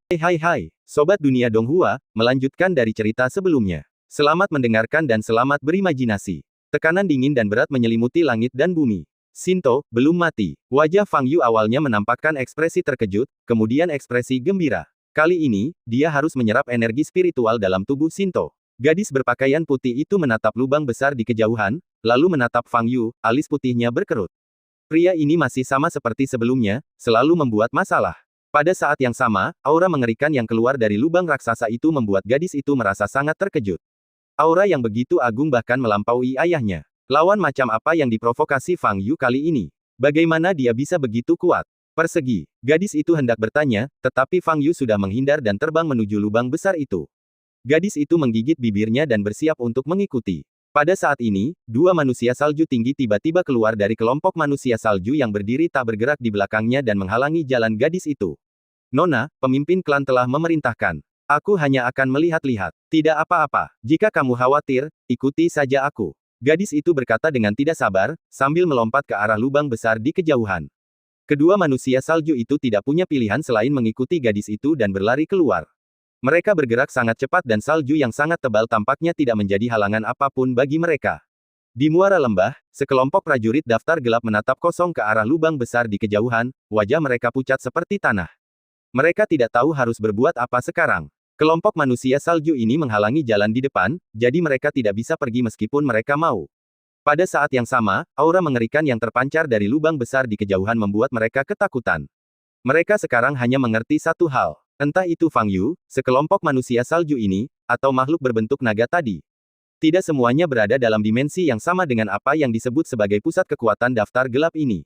Hai, Sobat Dunia Donghua, melanjutkan dari cerita sebelumnya. Selamat mendengarkan dan selamat berimajinasi. Tekanan dingin dan berat menyelimuti langit dan bumi. Sinto, belum mati. Wajah Fang Yu awalnya menampakkan ekspresi terkejut, kemudian ekspresi gembira. Kali ini, dia harus menyerap energi spiritual dalam tubuh Sinto. Gadis berpakaian putih itu menatap lubang besar di kejauhan, lalu menatap Fang Yu, alis putihnya berkerut. Pria ini masih sama seperti sebelumnya, selalu membuat masalah. Pada saat yang sama, aura mengerikan yang keluar dari lubang raksasa itu membuat gadis itu merasa sangat terkejut. Aura yang begitu agung bahkan melampaui ayahnya. Lawan macam apa yang diprovokasi Fang Yu kali ini? Bagaimana dia bisa begitu kuat? Persegi. Gadis itu hendak bertanya, tetapi Fang Yu sudah menghindar dan terbang menuju lubang besar itu. Gadis itu menggigit bibirnya dan bersiap untuk mengikuti. Pada saat ini, dua manusia salju tinggi tiba-tiba keluar dari kelompok manusia salju yang berdiri tak bergerak di belakangnya dan menghalangi jalan gadis itu. Nona, pemimpin klan telah memerintahkan. Aku hanya akan melihat-lihat. Tidak apa-apa. Jika kamu khawatir, ikuti saja aku. Gadis itu berkata dengan tidak sabar, sambil melompat ke arah lubang besar di kejauhan. Kedua manusia salju itu tidak punya pilihan selain mengikuti gadis itu dan berlari keluar. Mereka bergerak sangat cepat dan salju yang sangat tebal tampaknya tidak menjadi halangan apapun bagi mereka. Di muara lembah, sekelompok prajurit daftar gelap menatap kosong ke arah lubang besar di kejauhan, wajah mereka pucat seperti tanah. Mereka tidak tahu harus berbuat apa sekarang. Kelompok manusia salju ini menghalangi jalan di depan, jadi mereka tidak bisa pergi meskipun mereka mau. Pada saat yang sama, aura mengerikan yang terpancar dari lubang besar di kejauhan membuat mereka ketakutan. Mereka sekarang hanya mengerti satu hal. Entah itu Fang Yu, sekelompok manusia salju ini, atau makhluk berbentuk naga tadi. Tidak semuanya berada dalam dimensi yang sama dengan apa yang disebut sebagai pusat kekuatan daftar gelap ini.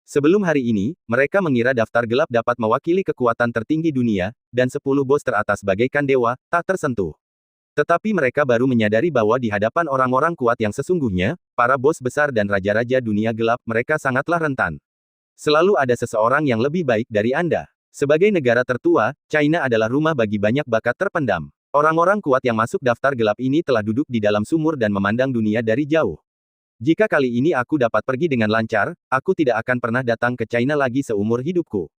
Sebelum hari ini, mereka mengira daftar gelap dapat mewakili kekuatan tertinggi dunia, dan 10 bos teratas bagaikan dewa, tak tersentuh. Tetapi mereka baru menyadari bahwa di hadapan orang-orang kuat yang sesungguhnya, para bos besar dan raja-raja dunia gelap, mereka sangatlah rentan. Selalu ada seseorang yang lebih baik dari Anda. Sebagai negara tertua, China adalah rumah bagi banyak bakat terpendam. Orang-orang kuat yang masuk daftar gelap ini telah duduk di dalam sumur dan memandang dunia dari jauh. Jika kali ini aku dapat pergi dengan lancar, aku tidak akan pernah datang ke China lagi seumur hidupku.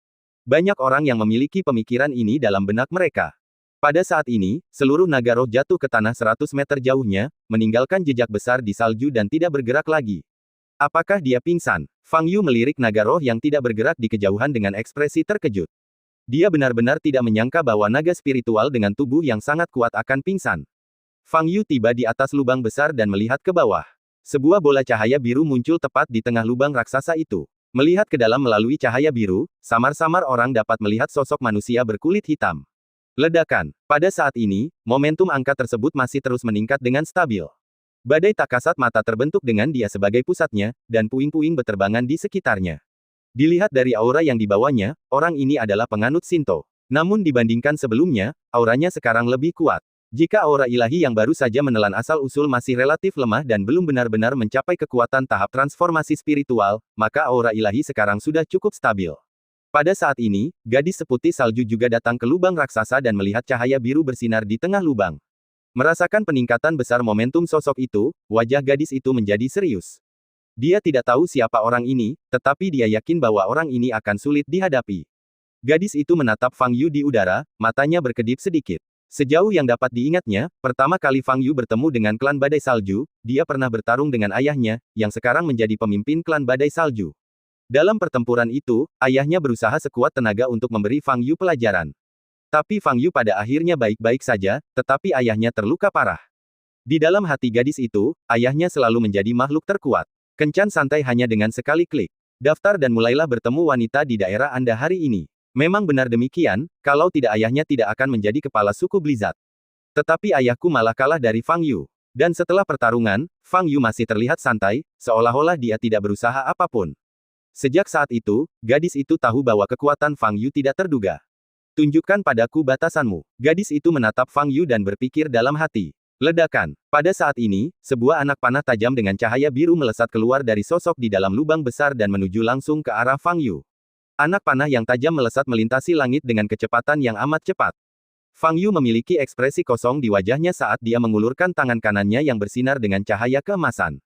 Banyak orang yang memiliki pemikiran ini dalam benak mereka. Pada saat ini, seluruh naga roh jatuh ke tanah 100 meter jauhnya, meninggalkan jejak besar di salju dan tidak bergerak lagi. Apakah dia pingsan? Fang Yu melirik naga roh yang tidak bergerak di kejauhan dengan ekspresi terkejut. Dia benar-benar tidak menyangka bahwa naga spiritual dengan tubuh yang sangat kuat akan pingsan. Fang Yu tiba di atas lubang besar dan melihat ke bawah. Sebuah bola cahaya biru muncul tepat di tengah lubang raksasa itu. Melihat ke dalam melalui cahaya biru, samar-samar orang dapat melihat sosok manusia berkulit hitam. Ledakan. Pada saat ini, momentum angka tersebut masih terus meningkat dengan stabil. Badai tak kasat mata terbentuk dengan dia sebagai pusatnya, dan puing-puing beterbangan di sekitarnya. Dilihat dari aura yang dibawanya, orang ini adalah penganut Shinto. Namun dibandingkan sebelumnya, auranya sekarang lebih kuat. Jika aura ilahi yang baru saja menelan asal-usul masih relatif lemah dan belum benar-benar mencapai kekuatan tahap transformasi spiritual, maka aura ilahi sekarang sudah cukup stabil. Pada saat ini, gadis seputih salju juga datang ke lubang raksasa dan melihat cahaya biru bersinar di tengah lubang. Merasakan peningkatan besar momentum sosok itu, wajah gadis itu menjadi serius. Dia tidak tahu siapa orang ini, tetapi dia yakin bahwa orang ini akan sulit dihadapi. Gadis itu menatap Fang Yu di udara, matanya berkedip sedikit. Sejauh yang dapat diingatnya, pertama kali Fang Yu bertemu dengan klan Badai Salju, dia pernah bertarung dengan ayahnya, yang sekarang menjadi pemimpin klan Badai Salju. Dalam pertempuran itu, ayahnya berusaha sekuat tenaga untuk memberi Fang Yu pelajaran. Tapi Fang Yu pada akhirnya baik-baik saja, tetapi ayahnya terluka parah. Di dalam hati gadis itu, ayahnya selalu menjadi makhluk terkuat. Kencan santai hanya dengan sekali klik. Daftar dan mulailah bertemu wanita di daerah Anda hari ini. Memang benar demikian, kalau tidak ayahnya tidak akan menjadi kepala suku Blizzard. Tetapi ayahku malah kalah dari Fang Yu. Dan setelah pertarungan, Fang Yu masih terlihat santai, seolah-olah dia tidak berusaha apapun. Sejak saat itu, gadis itu tahu bahwa kekuatan Fang Yu tidak terduga. Tunjukkan padaku batasanmu. Gadis itu menatap Fang Yu dan berpikir dalam hati. Ledakan. Pada saat ini, sebuah anak panah tajam dengan cahaya biru melesat keluar dari sosok di dalam lubang besar dan menuju langsung ke arah Fang Yu. Anak panah yang tajam melesat melintasi langit dengan kecepatan yang amat cepat. Fang Yu memiliki ekspresi kosong di wajahnya saat dia mengulurkan tangan kanannya yang bersinar dengan cahaya keemasan.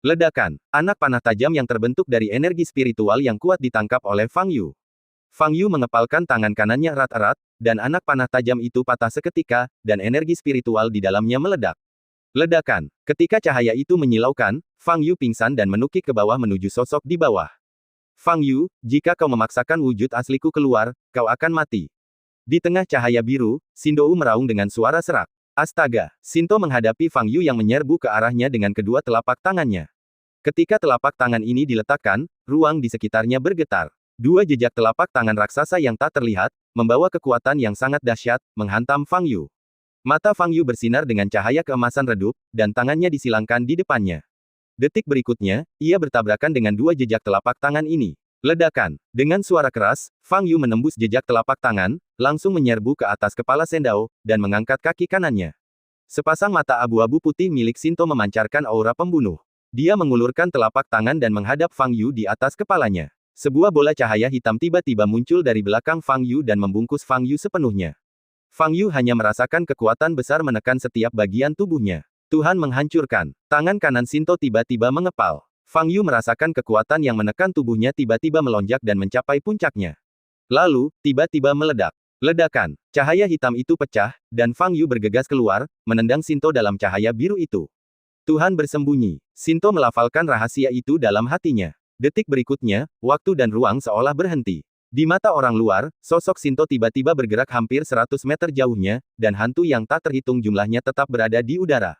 Ledakan. Anak panah tajam yang terbentuk dari energi spiritual yang kuat ditangkap oleh Fang Yu. Fang Yu mengepalkan tangan kanannya erat-erat, dan anak panah tajam itu patah seketika, dan energi spiritual di dalamnya meledak. Ledakan. Ketika cahaya itu menyilaukan, Fang Yu pingsan dan menukik ke bawah menuju sosok di bawah. Fang Yu, jika kau memaksakan wujud asliku keluar, kau akan mati. Di tengah cahaya biru, Xindou meraung dengan suara serak. Astaga! Sinto menghadapi Fang Yu yang menyerbu ke arahnya dengan kedua telapak tangannya. Ketika telapak tangan ini diletakkan, ruang di sekitarnya bergetar. Dua jejak telapak tangan raksasa yang tak terlihat, membawa kekuatan yang sangat dahsyat, menghantam Fang Yu. Mata Fang Yu bersinar dengan cahaya keemasan redup, dan tangannya disilangkan di depannya. Detik berikutnya, ia bertabrakan dengan dua jejak telapak tangan ini. Ledakan. Dengan suara keras, Fang Yu menembus jejak telapak tangan, langsung menyerbu ke atas kepala Sendao, dan mengangkat kaki kanannya. Sepasang mata abu-abu putih milik Sinto memancarkan aura pembunuh. Dia mengulurkan telapak tangan dan menghadap Fang Yu di atas kepalanya. Sebuah bola cahaya hitam tiba-tiba muncul dari belakang Fang Yu dan membungkus Fang Yu sepenuhnya. Fang Yu hanya merasakan kekuatan besar menekan setiap bagian tubuhnya. Tuhan menghancurkan. Tangan kanan Sinto tiba-tiba mengepal. Fang Yu merasakan kekuatan yang menekan tubuhnya tiba-tiba melonjak dan mencapai puncaknya. Lalu, tiba-tiba meledak. Ledakan. Cahaya hitam itu pecah, dan Fang Yu bergegas keluar, menendang Sinto dalam cahaya biru itu. Tuhan bersembunyi. Sinto melafalkan rahasia itu dalam hatinya. Detik berikutnya, waktu dan ruang seolah berhenti. Di mata orang luar, sosok Sinto tiba-tiba bergerak hampir 100 meter jauhnya, dan hantu yang tak terhitung jumlahnya tetap berada di udara.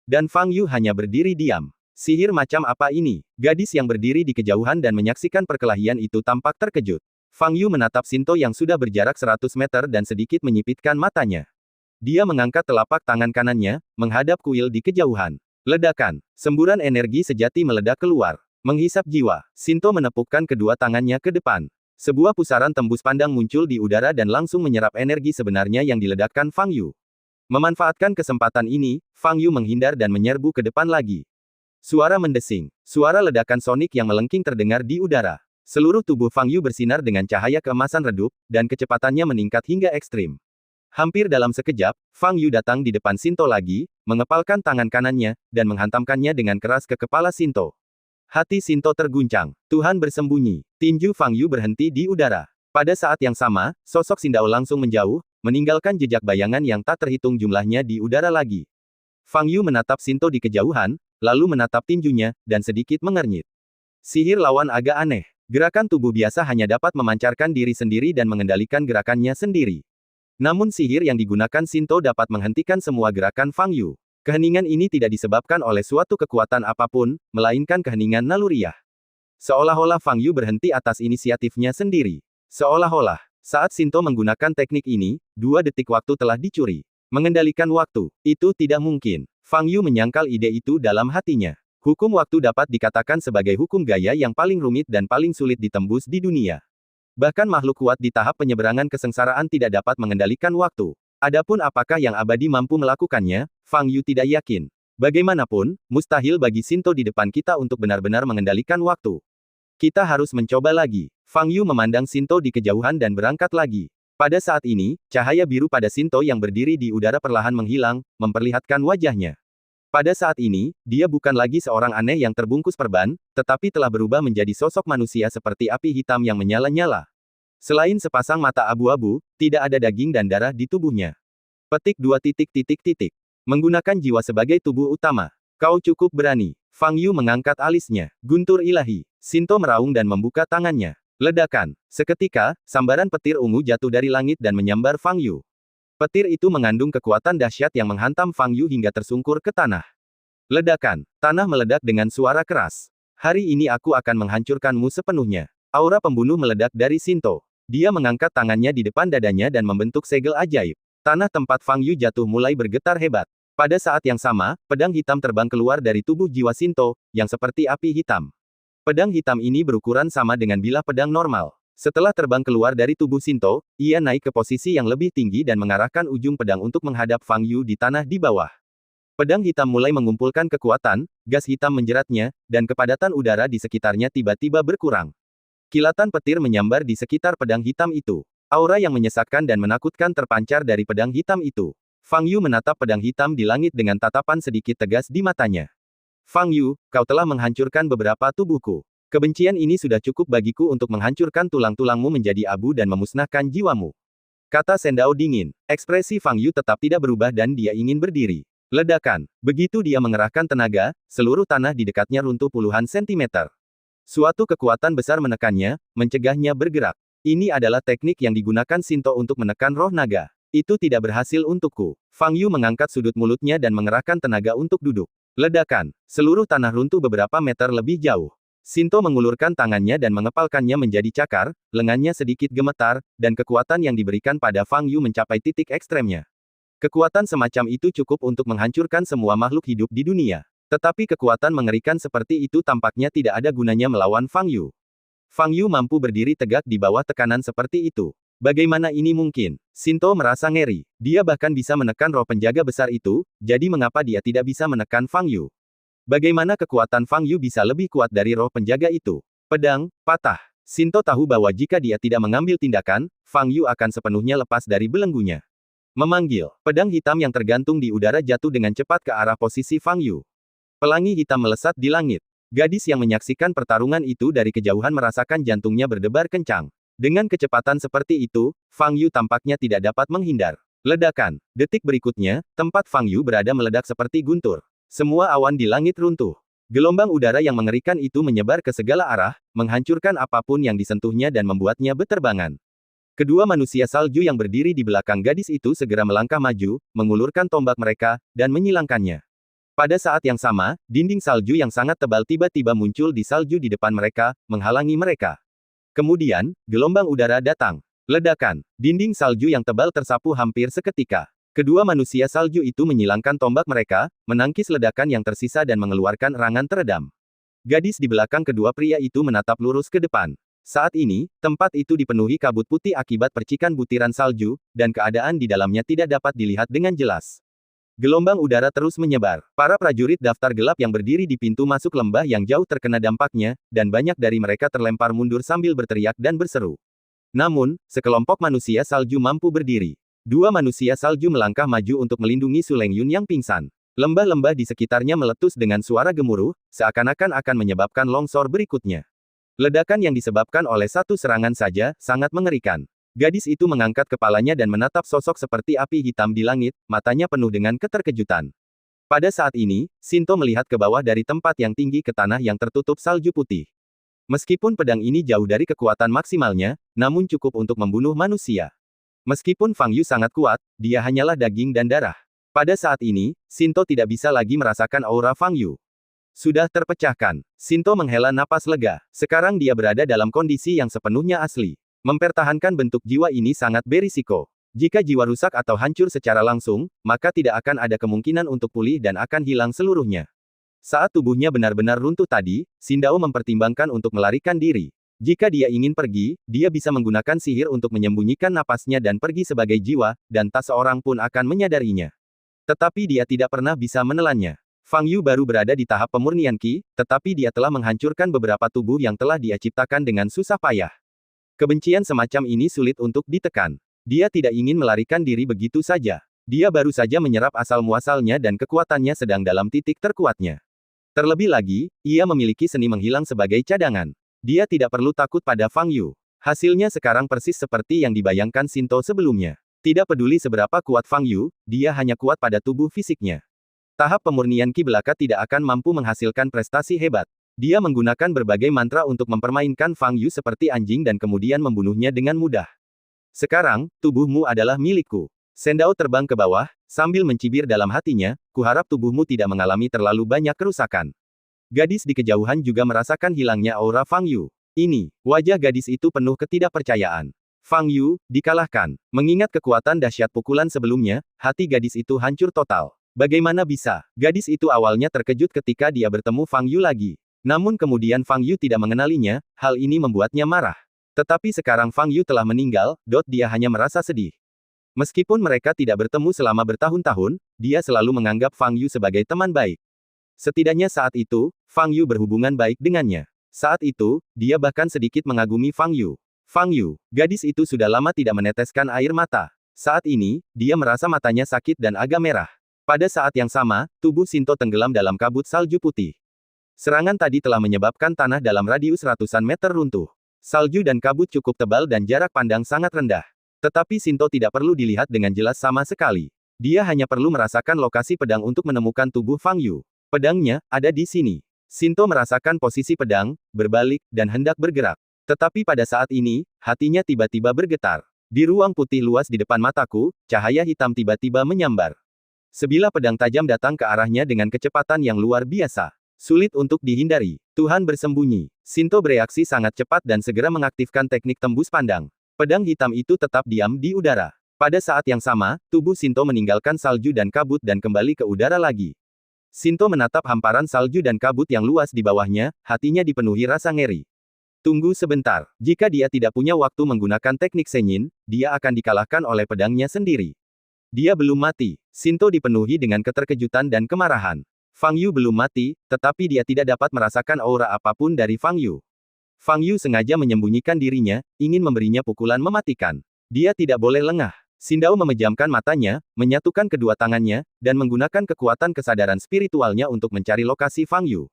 Dan Fang Yu hanya berdiri diam. Sihir macam apa ini? Gadis yang berdiri di kejauhan dan menyaksikan perkelahian itu tampak terkejut. Fang Yu menatap Sinto yang sudah berjarak 100 meter dan sedikit menyipitkan matanya. Dia mengangkat telapak tangan kanannya, menghadap kuil di kejauhan. Ledakan. Semburan energi sejati meledak keluar. Menghisap jiwa, Sinto menepukkan kedua tangannya ke depan. Sebuah pusaran tembus pandang muncul di udara dan langsung menyerap energi sebenarnya yang diledakkan Fang Yu. Memanfaatkan kesempatan ini, Fang Yu menghindar dan menyerbu ke depan lagi. Suara mendesing. Suara ledakan sonik yang melengking terdengar di udara. Seluruh tubuh Fang Yu bersinar dengan cahaya keemasan redup, dan kecepatannya meningkat hingga ekstrim. Hampir dalam sekejap, Fang Yu datang di depan Sinto lagi, mengepalkan tangan kanannya, dan menghantamkannya dengan keras ke kepala Sinto. Hati Sinto terguncang. Tuhan bersembunyi. Tinju Fang Yu berhenti di udara. Pada saat yang sama, sosok Sindao langsung menjauh, meninggalkan jejak bayangan yang tak terhitung jumlahnya di udara lagi. Fang Yu menatap Sinto di kejauhan, lalu menatap tinjunya, dan sedikit mengernyit. Sihir lawan agak aneh. Gerakan tubuh biasa hanya dapat memancarkan diri sendiri dan mengendalikan gerakannya sendiri. Namun sihir yang digunakan Sinto dapat menghentikan semua gerakan Fang Yu. Keheningan ini tidak disebabkan oleh suatu kekuatan apapun, melainkan keheningan naluriah. Seolah-olah Fang Yu berhenti atas inisiatifnya sendiri. Seolah-olah, saat Sinto menggunakan teknik ini, 2 detik waktu telah dicuri. Mengendalikan waktu, itu tidak mungkin. Fang Yu menyangkal ide itu dalam hatinya. Hukum waktu dapat dikatakan sebagai hukum gaya yang paling rumit dan paling sulit ditembus di dunia. Bahkan makhluk kuat di tahap penyeberangan kesengsaraan tidak dapat mengendalikan waktu. Adapun apakah yang abadi mampu melakukannya, Fang Yu tidak yakin. Bagaimanapun, mustahil bagi Sinto di depan kita untuk benar-benar mengendalikan waktu. Kita harus mencoba lagi. Fang Yu memandang Sinto di kejauhan dan berangkat lagi. Pada saat ini, cahaya biru pada Sinto yang berdiri di udara perlahan menghilang, memperlihatkan wajahnya. Pada saat ini, dia bukan lagi seorang aneh yang terbungkus perban, tetapi telah berubah menjadi sosok manusia seperti api hitam yang menyala-nyala. Selain sepasang mata abu-abu, tidak ada daging dan darah di tubuhnya. Petik 2 titik. Menggunakan jiwa sebagai tubuh utama. Kau cukup berani. Fang Yu mengangkat alisnya. Guntur ilahi. Sinto meraung dan membuka tangannya. Ledakan. Seketika, sambaran petir ungu jatuh dari langit dan menyambar Fang Yu. Petir itu mengandung kekuatan dahsyat yang menghantam Fang Yu hingga tersungkur ke tanah. Ledakan. Tanah meledak dengan suara keras. Hari ini aku akan menghancurkanmu sepenuhnya. Aura pembunuh meledak dari Sinto. Dia mengangkat tangannya di depan dadanya dan membentuk segel ajaib. Tanah tempat Fang Yu jatuh mulai bergetar hebat. Pada saat yang sama, pedang hitam terbang keluar dari tubuh jiwa Sinto, yang seperti api hitam. Pedang hitam ini berukuran sama dengan bilah pedang normal. Setelah terbang keluar dari tubuh Sinto, ia naik ke posisi yang lebih tinggi dan mengarahkan ujung pedang untuk menghadap Fang Yu di tanah di bawah. Pedang hitam mulai mengumpulkan kekuatan, gas hitam menjeratnya, dan kepadatan udara di sekitarnya tiba-tiba berkurang. Kilatan petir menyambar di sekitar pedang hitam itu. Aura yang menyesatkan dan menakutkan terpancar dari pedang hitam itu. Fang Yu menatap pedang hitam di langit dengan tatapan sedikit tegas di matanya. Fang Yu, kau telah menghancurkan beberapa tubuhku. Kebencian ini sudah cukup bagiku untuk menghancurkan tulang-tulangmu menjadi abu dan memusnahkan jiwamu. Kata Sendao dingin. Ekspresi Fang Yu tetap tidak berubah dan dia ingin berdiri. Ledakan. Begitu dia mengerahkan tenaga, seluruh tanah di dekatnya runtuh puluhan sentimeter. Suatu kekuatan besar menekannya, mencegahnya bergerak. Ini adalah teknik yang digunakan Shinto untuk menekan roh naga. Itu tidak berhasil untukku. Fang Yu mengangkat sudut mulutnya dan mengerahkan tenaga untuk duduk. Ledakan. Seluruh tanah runtuh beberapa meter lebih jauh. Shinto mengulurkan tangannya dan mengepalkannya menjadi cakar, lengannya sedikit gemetar, dan kekuatan yang diberikan pada Fang Yu mencapai titik ekstremnya. Kekuatan semacam itu cukup untuk menghancurkan semua makhluk hidup di dunia. Tetapi kekuatan mengerikan seperti itu tampaknya tidak ada gunanya melawan Fang Yu. Fang Yu mampu berdiri tegak di bawah tekanan seperti itu. Bagaimana ini mungkin? Shinto merasa ngeri. Dia bahkan bisa menekan roh penjaga besar itu, jadi mengapa dia tidak bisa menekan Fang Yu? Bagaimana kekuatan Fang Yu bisa lebih kuat dari roh penjaga itu? Pedang, patah. Shinto tahu bahwa jika dia tidak mengambil tindakan, Fang Yu akan sepenuhnya lepas dari belenggunya. Memanggil, pedang hitam yang tergantung di udara jatuh dengan cepat ke arah posisi Fang Yu. Pelangi hitam melesat di langit. Gadis yang menyaksikan pertarungan itu dari kejauhan merasakan jantungnya berdebar kencang. Dengan kecepatan seperti itu, Fang Yu tampaknya tidak dapat menghindar. Ledakan. Detik berikutnya, tempat Fang Yu berada meledak seperti guntur. Semua awan di langit runtuh. Gelombang udara yang mengerikan itu menyebar ke segala arah, menghancurkan apapun yang disentuhnya dan membuatnya beterbangan. Kedua manusia salju yang berdiri di belakang gadis itu segera melangkah maju, mengulurkan tombak mereka, dan menyilangkannya. Pada saat yang sama, dinding salju yang sangat tebal tiba-tiba muncul di salju di depan mereka, menghalangi mereka. Kemudian, gelombang udara datang. Ledakan. Dinding salju yang tebal tersapu hampir seketika. Kedua manusia salju itu menyilangkan tombak mereka, menangkis ledakan yang tersisa dan mengeluarkan erangan teredam. Gadis di belakang kedua pria itu menatap lurus ke depan. Saat ini, tempat itu dipenuhi kabut putih akibat percikan butiran salju, dan keadaan di dalamnya tidak dapat dilihat dengan jelas. Gelombang udara terus menyebar. Para prajurit daftar gelap yang berdiri di pintu masuk lembah yang jauh terkena dampaknya, dan banyak dari mereka terlempar mundur sambil berteriak dan berseru. Namun, sekelompok manusia salju mampu berdiri. Dua manusia salju melangkah maju untuk melindungi Su Lengyun yang pingsan. Lembah-lembah di sekitarnya meletus dengan suara gemuruh, seakan-akan akan menyebabkan longsor berikutnya. Ledakan yang disebabkan oleh satu serangan saja, sangat mengerikan. Gadis itu mengangkat kepalanya dan menatap sosok seperti api hitam di langit, matanya penuh dengan keterkejutan. Pada saat ini, Shinto melihat ke bawah dari tempat yang tinggi ke tanah yang tertutup salju putih. Meskipun pedang ini jauh dari kekuatan maksimalnya, namun cukup untuk membunuh manusia. Meskipun Fang Yu sangat kuat, dia hanyalah daging dan darah. Pada saat ini, Shinto tidak bisa lagi merasakan aura Fang Yu. Sudah terpecahkan. Shinto menghela napas lega. Sekarang dia berada dalam kondisi yang sepenuhnya asli. Mempertahankan bentuk jiwa ini sangat berisiko. Jika jiwa rusak atau hancur secara langsung, maka tidak akan ada kemungkinan untuk pulih dan akan hilang seluruhnya. Saat tubuhnya benar-benar runtuh tadi, Sindao mempertimbangkan untuk melarikan diri. Jika dia ingin pergi, dia bisa menggunakan sihir untuk menyembunyikan napasnya dan pergi sebagai jiwa, dan tak seorang pun akan menyadarinya. Tetapi dia tidak pernah bisa menelannya. Fang Yu baru berada di tahap pemurnian Qi, tetapi dia telah menghancurkan beberapa tubuh yang telah dia ciptakan dengan susah payah. Kebencian semacam ini sulit untuk ditekan. Dia tidak ingin melarikan diri begitu saja. Dia baru saja menyerap asal-muasalnya dan kekuatannya sedang dalam titik terkuatnya. Terlebih lagi, ia memiliki seni menghilang sebagai cadangan. Dia tidak perlu takut pada Fang Yu. Hasilnya sekarang persis seperti yang dibayangkan Shinto sebelumnya. Tidak peduli seberapa kuat Fang Yu, dia hanya kuat pada tubuh fisiknya. Tahap pemurnian Qi belaka tidak akan mampu menghasilkan prestasi hebat. Dia menggunakan berbagai mantra untuk mempermainkan Fang Yu seperti anjing dan kemudian membunuhnya dengan mudah. Sekarang, tubuhmu adalah milikku. Sendao terbang ke bawah, sambil mencibir dalam hatinya, kuharap tubuhmu tidak mengalami terlalu banyak kerusakan. Gadis di kejauhan juga merasakan hilangnya aura Fang Yu. Ini, wajah gadis itu penuh ketidakpercayaan. Fang Yu, dikalahkan. Mengingat kekuatan dahsyat pukulan sebelumnya, hati gadis itu hancur total. Bagaimana bisa? Gadis itu awalnya terkejut ketika dia bertemu Fang Yu lagi. Namun kemudian Fang Yu tidak mengenalinya, hal ini membuatnya marah. Tetapi sekarang Fang Yu telah meninggal, dia hanya merasa sedih. Meskipun mereka tidak bertemu selama bertahun-tahun, dia selalu menganggap Fang Yu sebagai teman baik. Setidaknya saat itu, Fang Yu berhubungan baik dengannya. Saat itu, dia bahkan sedikit mengagumi Fang Yu. Fang Yu, gadis itu sudah lama tidak meneteskan air mata. Saat ini, dia merasa matanya sakit dan agak merah. Pada saat yang sama, tubuh Shinto tenggelam dalam kabut salju putih. Serangan tadi telah menyebabkan tanah dalam radius ratusan meter runtuh. Salju dan kabut cukup tebal dan jarak pandang sangat rendah. Tetapi Sinto tidak perlu dilihat dengan jelas sama sekali. Dia hanya perlu merasakan lokasi pedang untuk menemukan tubuh Fang Yu. Pedangnya ada di sini. Sinto merasakan posisi pedang, berbalik, dan hendak bergerak. Tetapi pada saat ini, hatinya tiba-tiba bergetar. Di ruang putih luas di depan mataku, cahaya hitam tiba-tiba menyambar. Sebilah pedang tajam datang ke arahnya dengan kecepatan yang luar biasa. Sulit untuk dihindari. Tuhan bersembunyi. Sinto bereaksi sangat cepat dan segera mengaktifkan teknik tembus pandang. Pedang hitam itu tetap diam di udara. Pada saat yang sama, tubuh Sinto meninggalkan salju dan kabut dan kembali ke udara lagi. Sinto menatap hamparan salju dan kabut yang luas di bawahnya, hatinya dipenuhi rasa ngeri. Tunggu sebentar. Jika dia tidak punya waktu menggunakan teknik Senyin, dia akan dikalahkan oleh pedangnya sendiri. Dia belum mati. Sinto dipenuhi dengan keterkejutan dan kemarahan. Fang Yu belum mati, tetapi dia tidak dapat merasakan aura apapun dari Fang Yu. Fang Yu sengaja menyembunyikan dirinya, ingin memberinya pukulan mematikan. Dia tidak boleh lengah. Sindao memejamkan matanya, menyatukan kedua tangannya, dan menggunakan kekuatan kesadaran spiritualnya untuk mencari lokasi Fang Yu.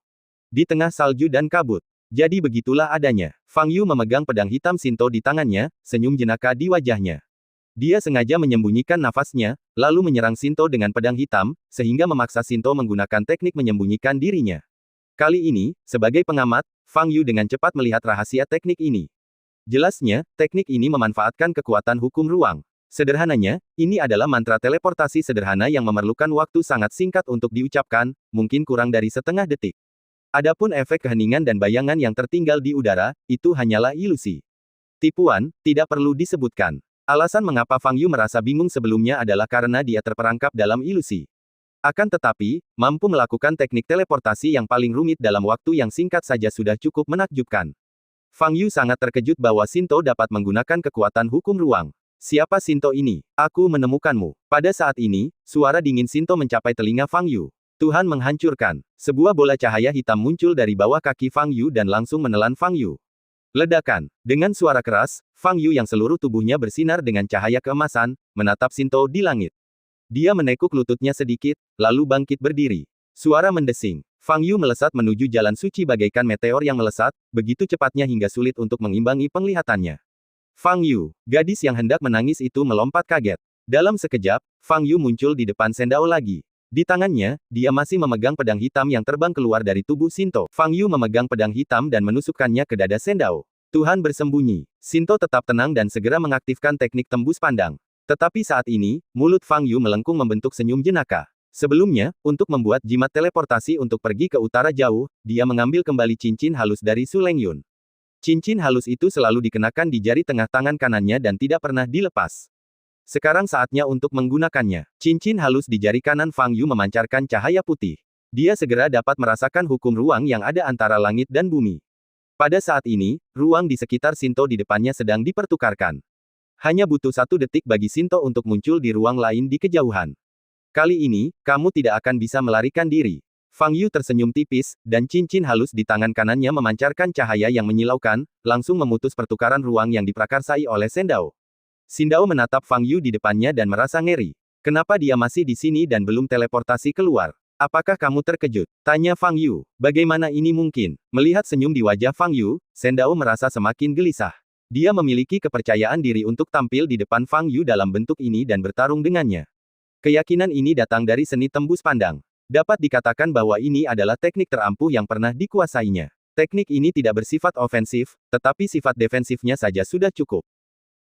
Di tengah salju dan kabut. Jadi begitulah adanya. Fang Yu memegang pedang hitam Sinto di tangannya, senyum jenaka di wajahnya. Dia sengaja menyembunyikan nafasnya, lalu menyerang Sinto dengan pedang hitam, sehingga memaksa Sinto menggunakan teknik menyembunyikan dirinya. Kali ini, sebagai pengamat, Fang Yu dengan cepat melihat rahasia teknik ini. Jelasnya, teknik ini memanfaatkan kekuatan hukum ruang. Sederhananya, ini adalah mantra teleportasi sederhana yang memerlukan waktu sangat singkat untuk diucapkan, mungkin kurang dari setengah detik. Adapun efek keheningan dan bayangan yang tertinggal di udara, itu hanyalah ilusi. Tipuan, tidak perlu disebutkan. Alasan mengapa Fang Yu merasa bingung sebelumnya adalah karena dia terperangkap dalam ilusi. Akan tetapi, mampu melakukan teknik teleportasi yang paling rumit dalam waktu yang singkat saja sudah cukup menakjubkan. Fang Yu sangat terkejut bahwa Sinto dapat menggunakan kekuatan hukum ruang. Siapa Sinto ini? Aku menemukanmu. Pada saat ini, suara dingin Sinto mencapai telinga Fang Yu. Tuhan menghancurkan. Sebuah bola cahaya hitam muncul dari bawah kaki Fang Yu dan langsung menelan Fang Yu. Ledakan. Dengan suara keras, Fang Yu yang seluruh tubuhnya bersinar dengan cahaya keemasan, menatap Sinto di langit. Dia menekuk lututnya sedikit, lalu bangkit berdiri. Suara mendesing. Fang Yu melesat menuju jalan suci bagaikan meteor yang melesat, begitu cepatnya hingga sulit untuk mengimbangi penglihatannya. Fang Yu, gadis yang hendak menangis itu melompat kaget. Dalam sekejap, Fang Yu muncul di depan Sendao lagi. Di tangannya, dia masih memegang pedang hitam yang terbang keluar dari tubuh Sinto. Fang Yu memegang pedang hitam dan menusukkannya ke dada Sendao. Tuhan bersembunyi. Sinto tetap tenang dan segera mengaktifkan teknik tembus pandang. Tetapi saat ini, mulut Fang Yu melengkung membentuk senyum jenaka. Sebelumnya, untuk membuat jimat teleportasi untuk pergi ke utara jauh, dia mengambil kembali cincin halus dari Su Lengyun. Cincin halus itu selalu dikenakan di jari tengah tangan kanannya dan tidak pernah dilepas. Sekarang saatnya untuk menggunakannya. Cincin halus di jari kanan Fang Yu memancarkan cahaya putih. Dia segera dapat merasakan hukum ruang yang ada antara langit dan bumi. Pada saat ini, ruang di sekitar Sinto di depannya sedang dipertukarkan. Hanya butuh 1 detik bagi Sinto untuk muncul di ruang lain di kejauhan. Kali ini, kamu tidak akan bisa melarikan diri. Fang Yu tersenyum tipis, dan cincin halus di tangan kanannya memancarkan cahaya yang menyilaukan, langsung memutus pertukaran ruang yang diprakarsai oleh Sendao. Sindao menatap Fang Yu di depannya dan merasa ngeri. Kenapa dia masih di sini dan belum teleportasi keluar? Apakah kamu terkejut? Tanya Fang Yu. Bagaimana ini mungkin? Melihat senyum di wajah Fang Yu, Sendao merasa semakin gelisah. Dia memiliki kepercayaan diri untuk tampil di depan Fang Yu dalam bentuk ini dan bertarung dengannya. Keyakinan ini datang dari seni tembus pandang. Dapat dikatakan bahwa ini adalah teknik terampuh yang pernah dikuasainya. Teknik ini tidak bersifat ofensif, tetapi sifat defensifnya saja sudah cukup.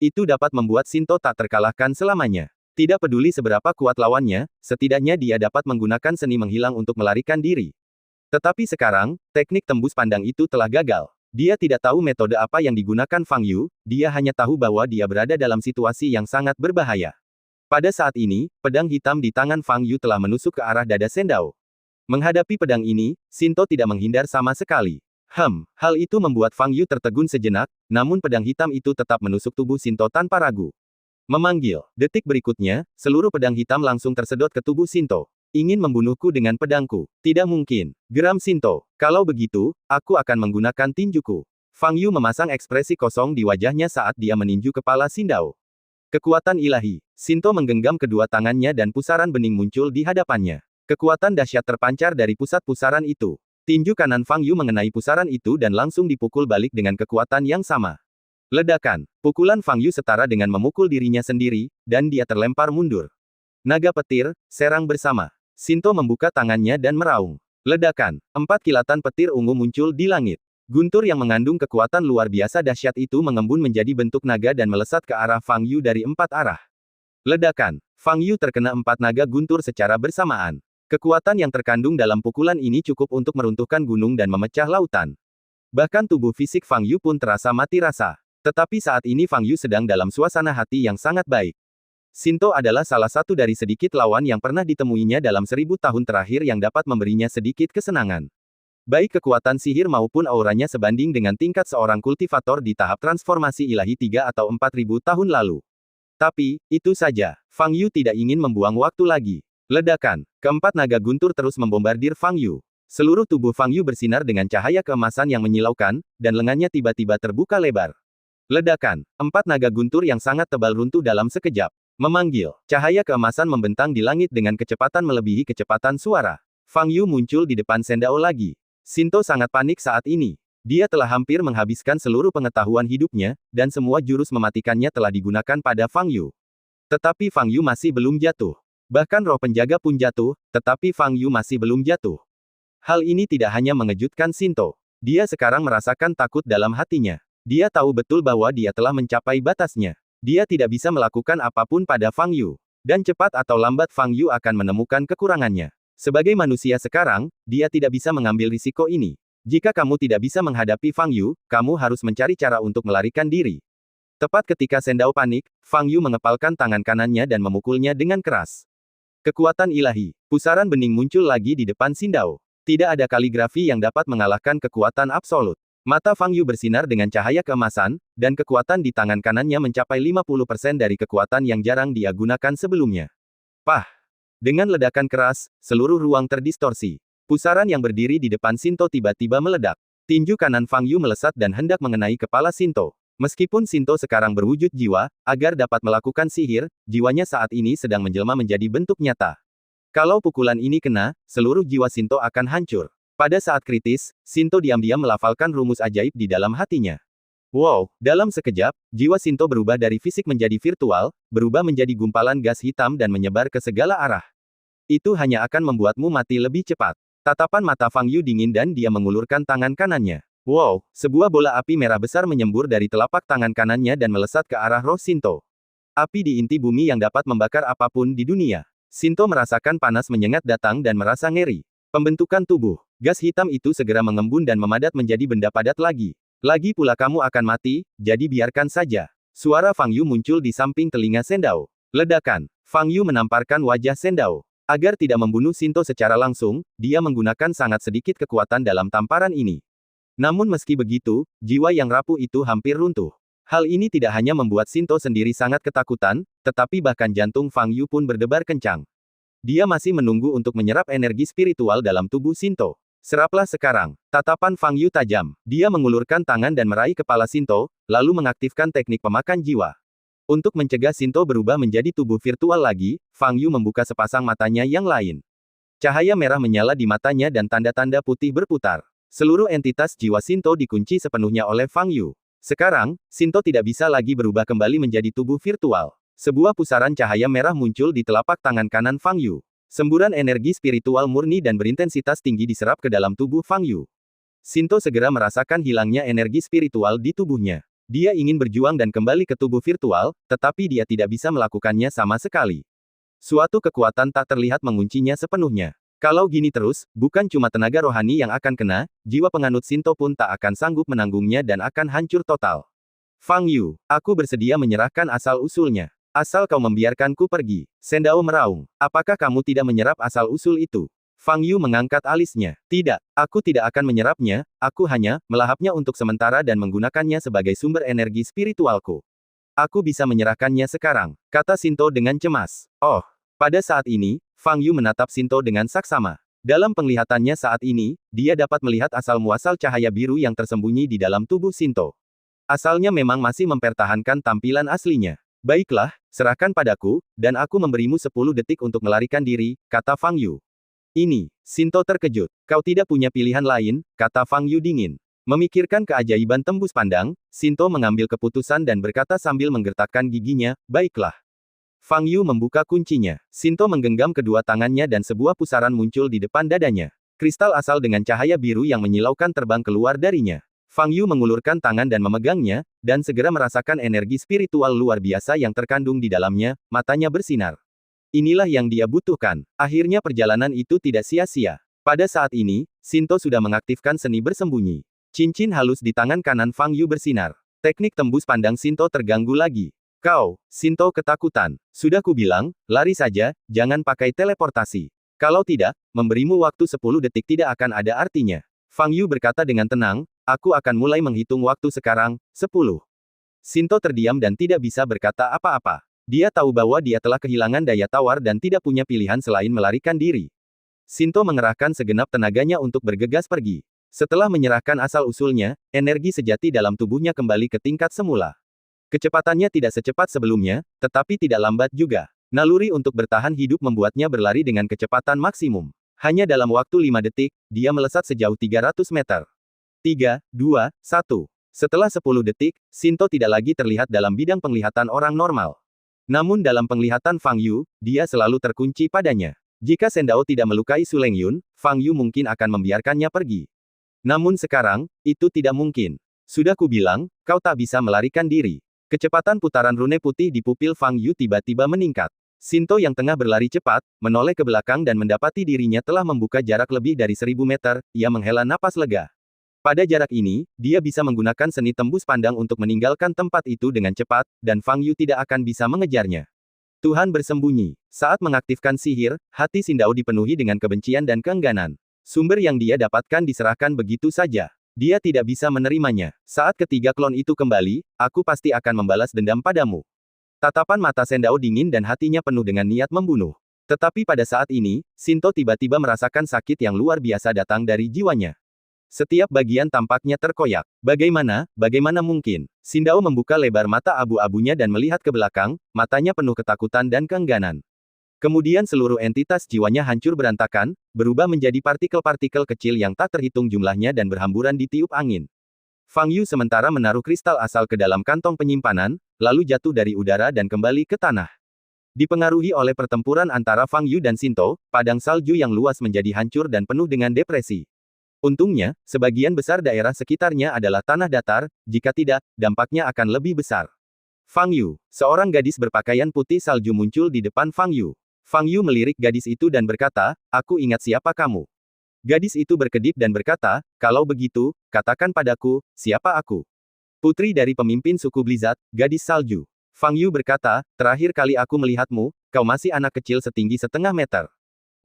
Itu dapat membuat Sinto tak terkalahkan selamanya. Tidak peduli seberapa kuat lawannya, setidaknya dia dapat menggunakan seni menghilang untuk melarikan diri. Tetapi sekarang, teknik tembus pandang itu telah gagal. Dia tidak tahu metode apa yang digunakan Fang Yu, dia hanya tahu bahwa dia berada dalam situasi yang sangat berbahaya. Pada saat ini, pedang hitam di tangan Fang Yu telah menusuk ke arah dada Sendao. Menghadapi pedang ini, Sinto tidak menghindar sama sekali. Hal itu membuat Fang Yu tertegun sejenak, namun pedang hitam itu tetap menusuk tubuh Sinto tanpa ragu. Memanggil. Detik berikutnya, seluruh pedang hitam langsung tersedot ke tubuh Sinto. Ingin membunuhku dengan pedangku. Tidak mungkin. Geram Sinto. Kalau begitu, aku akan menggunakan tinjuku. Fang Yu memasang ekspresi kosong di wajahnya saat dia meninju kepala Sindao. Kekuatan ilahi. Sinto menggenggam kedua tangannya dan pusaran bening muncul di hadapannya. Kekuatan dahsyat terpancar dari pusat pusaran itu. Tinju kanan Fang Yu mengenai pusaran itu dan langsung dipukul balik dengan kekuatan yang sama. Ledakan. Pukulan Fang Yu setara dengan memukul dirinya sendiri, dan dia terlempar mundur. Naga petir, serang bersama. Shinto membuka tangannya dan meraung. Ledakan. 4 kilatan petir ungu muncul di langit. Guntur yang mengandung kekuatan luar biasa dahsyat itu mengembun menjadi bentuk naga dan melesat ke arah Fang Yu dari 4 arah. Ledakan. Fang Yu terkena 4 naga guntur secara bersamaan. Kekuatan yang terkandung dalam pukulan ini cukup untuk meruntuhkan gunung dan memecah lautan. Bahkan tubuh fisik Fang Yu pun terasa mati rasa. Tetapi saat ini Fang Yu sedang dalam suasana hati yang sangat baik. Shinto adalah salah satu dari sedikit lawan yang pernah ditemuinya dalam 1000 tahun terakhir yang dapat memberinya sedikit kesenangan. Baik kekuatan sihir maupun auranya sebanding dengan tingkat seorang kultivator di tahap transformasi ilahi 3 atau 4000 tahun lalu. Tapi, itu saja, Fang Yu tidak ingin membuang waktu lagi. Ledakan. Keempat naga guntur terus membombardir Fang Yu. Seluruh tubuh Fang Yu bersinar dengan cahaya keemasan yang menyilaukan, dan lengannya tiba-tiba terbuka lebar. Ledakan. 4 naga guntur yang sangat tebal runtuh dalam sekejap. Memanggil. Cahaya keemasan membentang di langit dengan kecepatan melebihi kecepatan suara. Fang Yu muncul di depan Sendao lagi. Shinto sangat panik saat ini. Dia telah hampir menghabiskan seluruh pengetahuan hidupnya, dan semua jurus mematikannya telah digunakan pada Fang Yu. Tetapi Fang Yu masih belum jatuh. Bahkan roh penjaga pun jatuh, tetapi Fang Yu masih belum jatuh. Hal ini tidak hanya mengejutkan Shinto. Dia sekarang merasakan takut dalam hatinya. Dia tahu betul bahwa dia telah mencapai batasnya. Dia tidak bisa melakukan apapun pada Fang Yu. Dan cepat atau lambat Fang Yu akan menemukan kekurangannya. Sebagai manusia sekarang, dia tidak bisa mengambil risiko ini. Jika kamu tidak bisa menghadapi Fang Yu, kamu harus mencari cara untuk melarikan diri. Tepat ketika Sendao panik, Fang Yu mengepalkan tangan kanannya dan memukulnya dengan keras. Kekuatan ilahi. Pusaran bening muncul lagi di depan Sindao. Tidak ada kaligrafi yang dapat mengalahkan kekuatan absolut. Mata Fang Yu bersinar dengan cahaya keemasan, dan kekuatan di tangan kanannya mencapai 50% dari kekuatan yang jarang dia gunakan sebelumnya. Pah! Dengan ledakan keras, seluruh ruang terdistorsi. Pusaran yang berdiri di depan Shinto tiba-tiba meledak. Tinju kanan Fang Yu melesat dan hendak mengenai kepala Shinto. Meskipun Shinto sekarang berwujud jiwa, agar dapat melakukan sihir, jiwanya saat ini sedang menjelma menjadi bentuk nyata. Kalau pukulan ini kena, seluruh jiwa Shinto akan hancur. Pada saat kritis, Shinto diam-diam melafalkan rumus ajaib di dalam hatinya. Wow, dalam sekejap, jiwa Shinto berubah dari fisik menjadi virtual, berubah menjadi gumpalan gas hitam dan menyebar ke segala arah. Itu hanya akan membuatmu mati lebih cepat. Tatapan mata Fang Yu dingin dan dia mengulurkan tangan kanannya. Wow, sebuah bola api merah besar menyembur dari telapak tangan kanannya dan melesat ke arah roh Shinto. Api di inti bumi yang dapat membakar apapun di dunia. Shinto merasakan panas menyengat datang dan merasa ngeri. Pembentukan tubuh. Gas hitam itu segera mengembun dan memadat menjadi benda padat lagi. Lagi pula kamu akan mati, jadi biarkan saja. Suara Fang Yu muncul di samping telinga Sendao. Ledakan. Fang Yu menamparkan wajah Sendao. Agar tidak membunuh Shinto secara langsung, dia menggunakan sangat sedikit kekuatan dalam tamparan ini. Namun meski begitu, jiwa yang rapuh itu hampir runtuh. Hal ini tidak hanya membuat Shinto sendiri sangat ketakutan, tetapi bahkan jantung Fang Yu pun berdebar kencang. Dia masih menunggu untuk menyerap energi spiritual dalam tubuh Shinto. Seraplah sekarang. Tatapan Fang Yu tajam. Dia mengulurkan tangan dan meraih kepala Shinto, lalu mengaktifkan teknik pemakan jiwa. Untuk mencegah Shinto berubah menjadi tubuh virtual lagi, Fang Yu membuka sepasang matanya yang lain. Cahaya merah menyala di matanya dan tanda-tanda putih berputar. Seluruh entitas jiwa Shinto dikunci sepenuhnya oleh Fang Yu. Sekarang, Shinto tidak bisa lagi berubah kembali menjadi tubuh virtual. Sebuah pusaran cahaya merah muncul di telapak tangan kanan Fang Yu. Semburan energi spiritual murni dan berintensitas tinggi diserap ke dalam tubuh Fang Yu. Shinto segera merasakan hilangnya energi spiritual di tubuhnya. Dia ingin berjuang dan kembali ke tubuh virtual, tetapi dia tidak bisa melakukannya sama sekali. Suatu kekuatan tak terlihat menguncinya sepenuhnya. Kalau gini terus, bukan cuma tenaga rohani yang akan kena, jiwa penganut Shinto pun tak akan sanggup menanggungnya dan akan hancur total. Fang Yu, aku bersedia menyerahkan asal-usulnya. Asal kau membiarkanku pergi. Sendao meraung. Apakah kamu tidak menyerap asal-usul itu? Fang Yu mengangkat alisnya. Tidak, aku tidak akan menyerapnya, aku hanya melahapnya untuk sementara dan menggunakannya sebagai sumber energi spiritualku. Aku bisa menyerahkannya sekarang, kata Shinto dengan cemas. Oh, pada saat ini, Fang Yu menatap Shinto dengan saksama. Dalam penglihatannya saat ini, dia dapat melihat asal-muasal cahaya biru yang tersembunyi di dalam tubuh Shinto. Asalnya memang masih mempertahankan tampilan aslinya. Baiklah, serahkan padaku, dan aku memberimu 10 detik untuk melarikan diri, kata Fang Yu. Sinto terkejut. Kau tidak punya pilihan lain, kata Fang Yu dingin. Memikirkan keajaiban tembus pandang, Sinto mengambil keputusan dan berkata sambil menggertakkan giginya, baiklah. Fang Yu membuka kuncinya. Sinto menggenggam kedua tangannya dan sebuah pusaran muncul di depan dadanya. Kristal asal dengan cahaya biru yang menyilaukan terbang keluar darinya. Fang Yu mengulurkan tangan dan memegangnya, dan segera merasakan energi spiritual luar biasa yang terkandung di dalamnya, matanya bersinar. Inilah yang dia butuhkan. Akhirnya perjalanan itu tidak sia-sia. Pada saat ini, Sinto sudah mengaktifkan seni bersembunyi. Cincin halus di tangan kanan Fang Yu bersinar. Teknik tembus pandang Sinto terganggu lagi. Kau, Sinto ketakutan. Sudah kubilang, lari saja, jangan pakai teleportasi. Kalau tidak, memberimu waktu 10 detik tidak akan ada artinya. Fang Yu berkata dengan tenang, aku akan mulai menghitung waktu sekarang, 10. Sinto terdiam dan tidak bisa berkata apa-apa. Dia tahu bahwa dia telah kehilangan daya tawar dan tidak punya pilihan selain melarikan diri. Sinto mengerahkan segenap tenaganya untuk bergegas pergi. Setelah menyerahkan asal-usulnya, energi sejati dalam tubuhnya kembali ke tingkat semula. Kecepatannya tidak secepat sebelumnya, tetapi tidak lambat juga. Naluri untuk bertahan hidup membuatnya berlari dengan kecepatan maksimum. Hanya dalam waktu 5 detik, dia melesat sejauh 300 meter. 3, 2, 1. Setelah 10 detik, Sinto tidak lagi terlihat dalam bidang penglihatan orang normal. Namun dalam penglihatan Fang Yu, dia selalu terkunci padanya. Jika Sendao tidak melukai Su Lengyun, Fang Yu mungkin akan membiarkannya pergi. Namun sekarang, itu tidak mungkin. Sudah kubilang, kau tak bisa melarikan diri. Kecepatan putaran rune putih di pupil Fang Yu tiba-tiba meningkat. Sinto yang tengah berlari cepat, menoleh ke belakang dan mendapati dirinya telah membuka jarak lebih dari 1000 meter, ia menghela napas lega. Pada jarak ini, dia bisa menggunakan seni tembus pandang untuk meninggalkan tempat itu dengan cepat, dan Fang Yu tidak akan bisa mengejarnya. Tuhan bersembunyi. Saat mengaktifkan sihir, hati Sindao dipenuhi dengan kebencian dan keengganan. Sumber yang dia dapatkan diserahkan begitu saja. Dia tidak bisa menerimanya. Saat ketiga klon itu kembali, aku pasti akan membalas dendam padamu. Tatapan mata Sendao dingin dan hatinya penuh dengan niat membunuh. Tetapi pada saat ini, Sinto tiba-tiba merasakan sakit yang luar biasa datang dari jiwanya. Setiap bagian tampaknya terkoyak. Bagaimana mungkin? Sindao membuka lebar mata abu-abunya dan melihat ke belakang, matanya penuh ketakutan dan keengganan. Kemudian seluruh entitas jiwanya hancur berantakan, berubah menjadi partikel-partikel kecil yang tak terhitung jumlahnya dan berhamburan di tiup angin. Fang Yu sementara menaruh kristal asal ke dalam kantong penyimpanan, lalu jatuh dari udara dan kembali ke tanah. Dipengaruhi oleh pertempuran antara Fang Yu dan Sinto, padang salju yang luas menjadi hancur dan penuh dengan depresi. Untungnya, sebagian besar daerah sekitarnya adalah tanah datar, jika tidak, dampaknya akan lebih besar. Fang Yu, seorang gadis berpakaian putih salju muncul di depan Fang Yu. Fang Yu melirik gadis itu dan berkata, aku ingat siapa kamu. Gadis itu berkedip dan berkata, kalau begitu, katakan padaku, siapa aku? Putri dari pemimpin suku Blizzard, gadis salju. Fang Yu berkata, terakhir kali aku melihatmu, kau masih anak kecil setinggi setengah meter.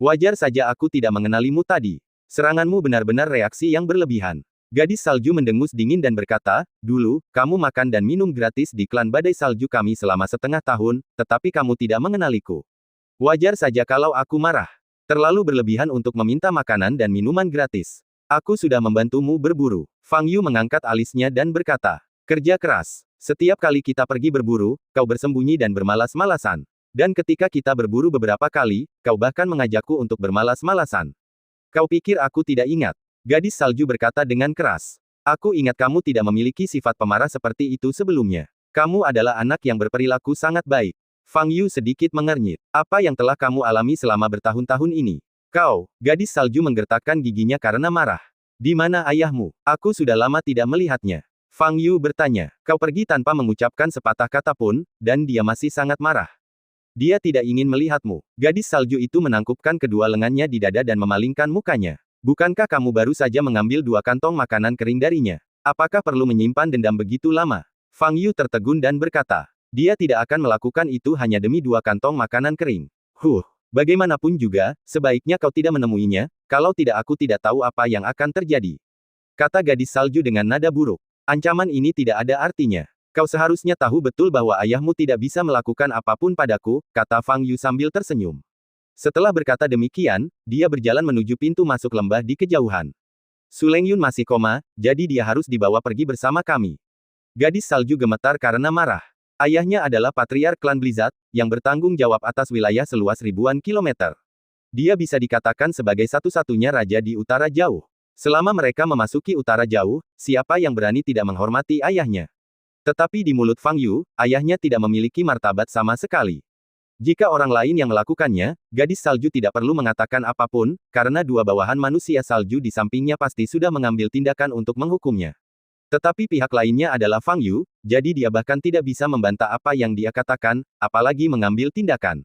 Wajar saja aku tidak mengenalimu tadi. Seranganmu benar-benar reaksi yang berlebihan. Gadis salju mendengus dingin dan berkata, dulu, kamu makan dan minum gratis di klan badai salju kami selama setengah tahun, tetapi kamu tidak mengenaliku. Wajar saja kalau aku marah. Terlalu berlebihan untuk meminta makanan dan minuman gratis. Aku sudah membantumu berburu. Fang Yu mengangkat alisnya dan berkata, kerja keras. Setiap kali kita pergi berburu, kau bersembunyi dan bermalas-malasan. Dan ketika kita berburu beberapa kali, kau bahkan mengajakku untuk bermalas-malasan. Kau pikir aku tidak ingat? Gadis salju berkata dengan keras. Aku ingat kamu tidak memiliki sifat pemarah seperti itu sebelumnya. Kamu adalah anak yang berperilaku sangat baik. Fang Yu sedikit mengernyit. Apa yang telah kamu alami selama bertahun-tahun ini? Kau, gadis salju menggertakkan giginya karena marah. Di mana ayahmu? Aku sudah lama tidak melihatnya. Fang Yu bertanya. Kau pergi tanpa mengucapkan sepatah kata pun, dan dia masih sangat marah. Dia tidak ingin melihatmu. Gadis salju itu menangkupkan kedua lengannya di dada dan memalingkan mukanya. Bukankah kamu baru saja mengambil 2 kantong makanan kering darinya? Apakah perlu menyimpan dendam begitu lama? Fang Yu tertegun dan berkata, dia tidak akan melakukan itu hanya demi 2 kantong makanan kering. Bagaimanapun juga, sebaiknya kau tidak menemuinya, kalau tidak aku tidak tahu apa yang akan terjadi. Kata gadis salju dengan nada buruk. Ancaman ini tidak ada artinya. Kau seharusnya tahu betul bahwa ayahmu tidak bisa melakukan apapun padaku, kata Fang Yu sambil tersenyum. Setelah berkata demikian, dia berjalan menuju pintu masuk lembah di kejauhan. Su Lengyun masih koma, jadi dia harus dibawa pergi bersama kami. Gadis salju gemetar karena marah. Ayahnya adalah patriark klan Blizzard, yang bertanggung jawab atas wilayah seluas ribuan kilometer. Dia bisa dikatakan sebagai satu-satunya raja di utara jauh. Selama mereka memasuki utara jauh, siapa yang berani tidak menghormati ayahnya? Tetapi di mulut Fang Yu, ayahnya tidak memiliki martabat sama sekali. Jika orang lain yang melakukannya, gadis salju tidak perlu mengatakan apapun, karena dua bawahan manusia salju di sampingnya pasti sudah mengambil tindakan untuk menghukumnya. Tetapi pihak lainnya adalah Fang Yu, jadi dia bahkan tidak bisa membantah apa yang dia katakan, apalagi mengambil tindakan.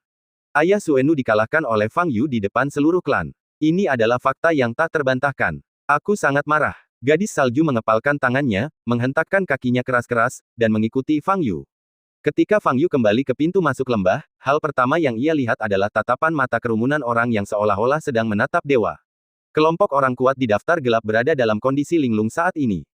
Ayah Suenu dikalahkan oleh Fang Yu di depan seluruh klan. Ini adalah fakta yang tak terbantahkan. Aku sangat marah. Gadis salju mengepalkan tangannya, menghentakkan kakinya keras-keras, dan mengikuti Fang Yu. Ketika Fang Yu kembali ke pintu masuk lembah, hal pertama yang ia lihat adalah tatapan mata kerumunan orang yang seolah-olah sedang menatap dewa. Kelompok orang kuat di daftar gelap berada dalam kondisi linglung saat ini.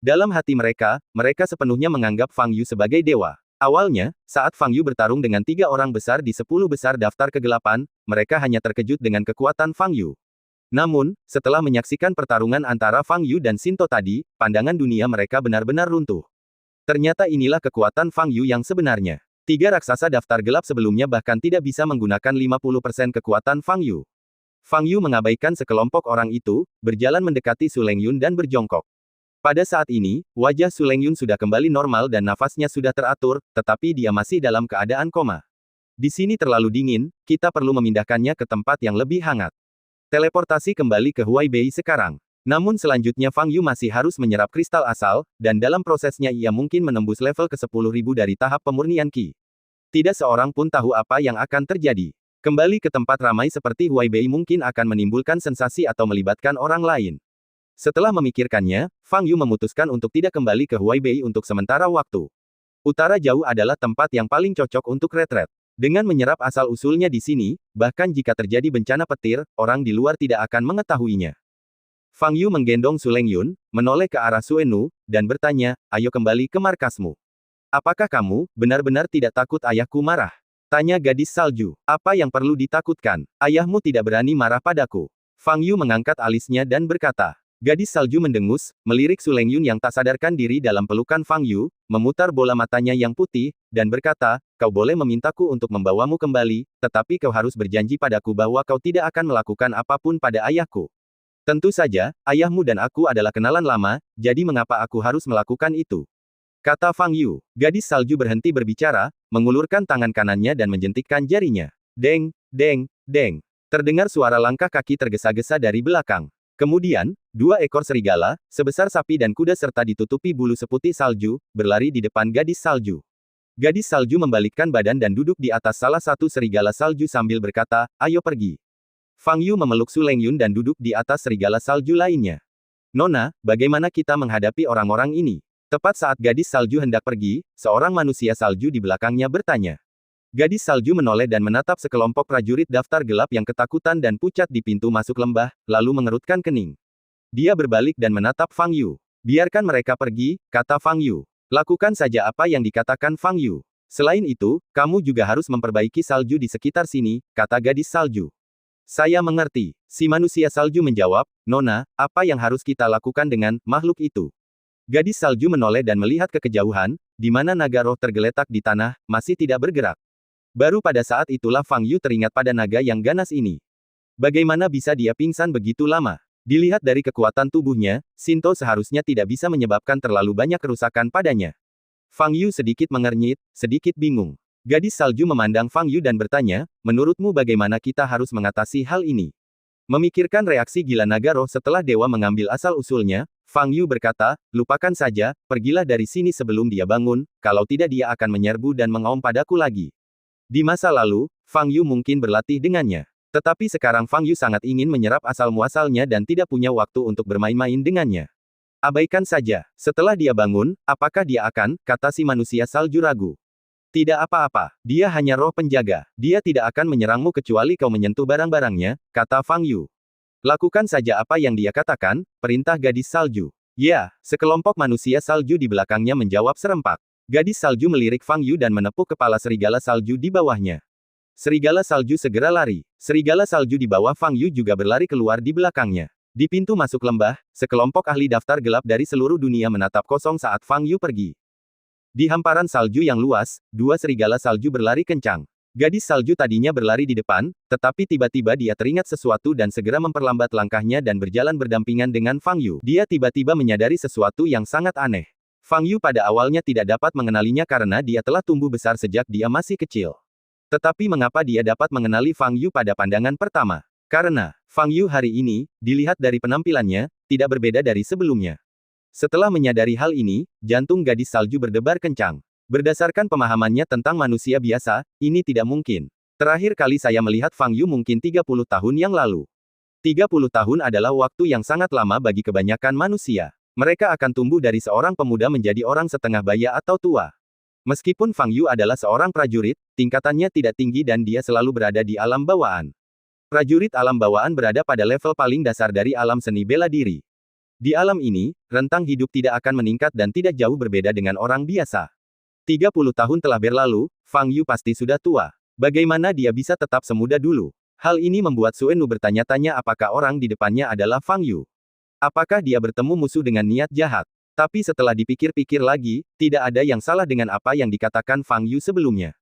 Dalam hati mereka, mereka sepenuhnya menganggap Fang Yu sebagai dewa. Awalnya, saat Fang Yu bertarung dengan 3 orang besar di 10 besar daftar kegelapan, mereka hanya terkejut dengan kekuatan Fang Yu. Namun, setelah menyaksikan pertarungan antara Fang Yu dan Shinto tadi, pandangan dunia mereka benar-benar runtuh. Ternyata inilah kekuatan Fang Yu yang sebenarnya. 3 raksasa daftar gelap sebelumnya bahkan tidak bisa menggunakan 50% kekuatan Fang Yu. Fang Yu mengabaikan sekelompok orang itu, berjalan mendekati Su Lengyun dan berjongkok. Pada saat ini, wajah Su Lengyun sudah kembali normal dan nafasnya sudah teratur, tetapi dia masih dalam keadaan koma. Di sini terlalu dingin, kita perlu memindahkannya ke tempat yang lebih hangat. Teleportasi kembali ke Huai Bei sekarang. Namun selanjutnya Fang Yu masih harus menyerap kristal asal, dan dalam prosesnya ia mungkin menembus level ke-10.000 dari tahap pemurnian Qi. Tidak seorang pun tahu apa yang akan terjadi. Kembali ke tempat ramai seperti Huai Bei mungkin akan menimbulkan sensasi atau melibatkan orang lain. Setelah memikirkannya, Fang Yu memutuskan untuk tidak kembali ke Huai Bei untuk sementara waktu. Utara jauh adalah tempat yang paling cocok untuk retret. Dengan menyerap asal-usulnya di sini, bahkan jika terjadi bencana petir, orang di luar tidak akan mengetahuinya. Fang Yu menggendong Su Lengyun, menoleh ke arah Suenu, dan bertanya, ayo kembali ke markasmu. Apakah kamu benar-benar tidak takut ayahku marah? Tanya gadis salju. Apa yang perlu ditakutkan? Ayahmu tidak berani marah padaku. Fang Yu mengangkat alisnya dan berkata. Gadis salju mendengus, melirik Su Lengyun yang tak sadarkan diri dalam pelukan Fang Yu, memutar bola matanya yang putih, dan berkata, kau boleh memintaku untuk membawamu kembali, tetapi kau harus berjanji padaku bahwa kau tidak akan melakukan apapun pada ayahku. Tentu saja, ayahmu dan aku adalah kenalan lama, jadi mengapa aku harus melakukan itu? Kata Fang Yu. Gadis salju berhenti berbicara, mengulurkan tangan kanannya dan menjentikkan jarinya. Deng, deng, deng. Terdengar suara langkah kaki tergesa-gesa dari belakang. Kemudian, 2 ekor serigala, sebesar sapi dan kuda serta ditutupi bulu seputih salju, berlari di depan gadis salju. Gadis salju membalikkan badan dan duduk di atas salah satu serigala salju sambil berkata, ayo pergi. Fang Yu memeluk Su Lengyun dan duduk di atas serigala salju lainnya. Nona, bagaimana kita menghadapi orang-orang ini? Tepat saat gadis salju hendak pergi, seorang manusia salju di belakangnya bertanya. Gadis salju menoleh dan menatap sekelompok prajurit daftar gelap yang ketakutan dan pucat di pintu masuk lembah, lalu mengerutkan kening. Dia berbalik dan menatap Fang Yu. Biarkan mereka pergi, kata Fang Yu. Lakukan saja apa yang dikatakan Fang Yu. Selain itu, kamu juga harus memperbaiki salju di sekitar sini, kata gadis salju. Saya mengerti. Si manusia salju menjawab, Nona, apa yang harus kita lakukan dengan makhluk itu? Gadis salju menoleh dan melihat ke kejauhan, di mana naga roh tergeletak di tanah, masih tidak bergerak. Baru pada saat itulah Fang Yu teringat pada naga yang ganas ini. Bagaimana bisa dia pingsan begitu lama? Dilihat dari kekuatan tubuhnya, Shinto seharusnya tidak bisa menyebabkan terlalu banyak kerusakan padanya. Fang Yu sedikit mengernyit, sedikit bingung. Gadis salju memandang Fang Yu dan bertanya, menurutmu bagaimana kita harus mengatasi hal ini? Memikirkan reaksi gila naga roh setelah dewa mengambil asal-usulnya, Fang Yu berkata, lupakan saja, pergilah dari sini sebelum dia bangun, kalau tidak dia akan menyerbu dan mengaum padaku lagi. Di masa lalu, Fang Yu mungkin berlatih dengannya. Tetapi sekarang Fang Yu sangat ingin menyerap asal-muasalnya dan tidak punya waktu untuk bermain-main dengannya. Abaikan saja, setelah dia bangun, apakah dia akan, kata si manusia salju ragu. Tidak apa-apa, dia hanya roh penjaga. Dia tidak akan menyerangmu kecuali kau menyentuh barang-barangnya, kata Fang Yu. Lakukan saja apa yang dia katakan, perintah gadis salju. Ya, sekelompok manusia salju di belakangnya menjawab serempak. Gadis salju melirik Fang Yu dan menepuk kepala serigala salju di bawahnya. Serigala salju segera lari. Serigala salju di bawah Fang Yu juga berlari keluar di belakangnya. Di pintu masuk lembah, sekelompok ahli daftar gelap dari seluruh dunia menatap kosong saat Fang Yu pergi. Di hamparan salju yang luas, 2 serigala salju berlari kencang. Gadis salju tadinya berlari di depan, tetapi tiba-tiba dia teringat sesuatu dan segera memperlambat langkahnya dan berjalan berdampingan dengan Fang Yu. Dia tiba-tiba menyadari sesuatu yang sangat aneh. Fang Yu pada awalnya tidak dapat mengenalinya karena dia telah tumbuh besar sejak dia masih kecil. Tetapi mengapa dia dapat mengenali Fang Yu pada pandangan pertama? Karena, Fang Yu hari ini, dilihat dari penampilannya, tidak berbeda dari sebelumnya. Setelah menyadari hal ini, jantung gadis salju berdebar kencang. Berdasarkan pemahamannya tentang manusia biasa, ini tidak mungkin. Terakhir kali saya melihat Fang Yu mungkin 30 tahun yang lalu. 30 tahun adalah waktu yang sangat lama bagi kebanyakan manusia. Mereka akan tumbuh dari seorang pemuda menjadi orang setengah baya atau tua. Meskipun Fang Yu adalah seorang prajurit, tingkatannya tidak tinggi dan dia selalu berada di alam bawaan. Prajurit alam bawaan berada pada level paling dasar dari alam seni bela diri. Di alam ini, rentang hidup tidak akan meningkat dan tidak jauh berbeda dengan orang biasa. 30 tahun telah berlalu, Fang Yu pasti sudah tua. Bagaimana dia bisa tetap semuda dulu? Hal ini membuat Suenu bertanya-tanya apakah orang di depannya adalah Fang Yu. Apakah dia bertemu musuh dengan niat jahat? Tapi setelah dipikir-pikir lagi, tidak ada yang salah dengan apa yang dikatakan Fang Yu sebelumnya.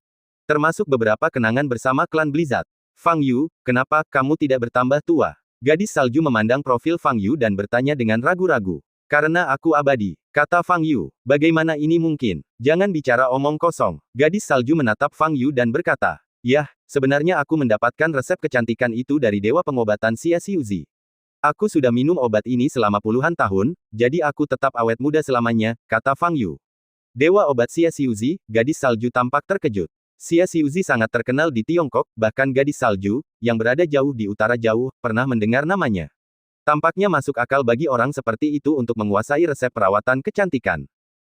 Termasuk beberapa kenangan bersama klan Blizzard. Fang Yu, kenapa kamu tidak bertambah tua? Gadis salju memandang profil Fang Yu dan bertanya dengan ragu-ragu. Karena aku abadi, kata Fang Yu. Bagaimana ini mungkin? Jangan bicara omong kosong. Gadis salju menatap Fang Yu dan berkata, yah, sebenarnya aku mendapatkan resep kecantikan itu dari dewa pengobatan Xia Xiuzi. Aku sudah minum obat ini selama puluhan tahun, jadi aku tetap awet muda selamanya, kata Fang Yu. Dewa obat Xia Xiuzi, gadis salju tampak terkejut. Xia Xiuzi sangat terkenal di Tiongkok, bahkan gadis salju, yang berada jauh di utara jauh, pernah mendengar namanya. Tampaknya masuk akal bagi orang seperti itu untuk menguasai resep perawatan kecantikan.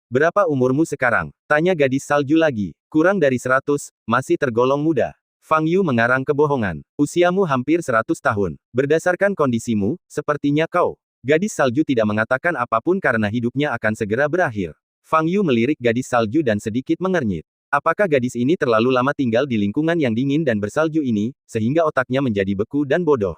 Berapa umurmu sekarang? Tanya gadis salju lagi. Kurang dari 100, masih tergolong muda. Fang Yu mengarang kebohongan. Usiamu hampir 100 tahun. Berdasarkan kondisimu, sepertinya kau. Gadis salju tidak mengatakan apapun karena hidupnya akan segera berakhir. Fang Yu melirik gadis salju dan sedikit mengernyit. Apakah gadis ini terlalu lama tinggal di lingkungan yang dingin dan bersalju ini, sehingga otaknya menjadi beku dan bodoh?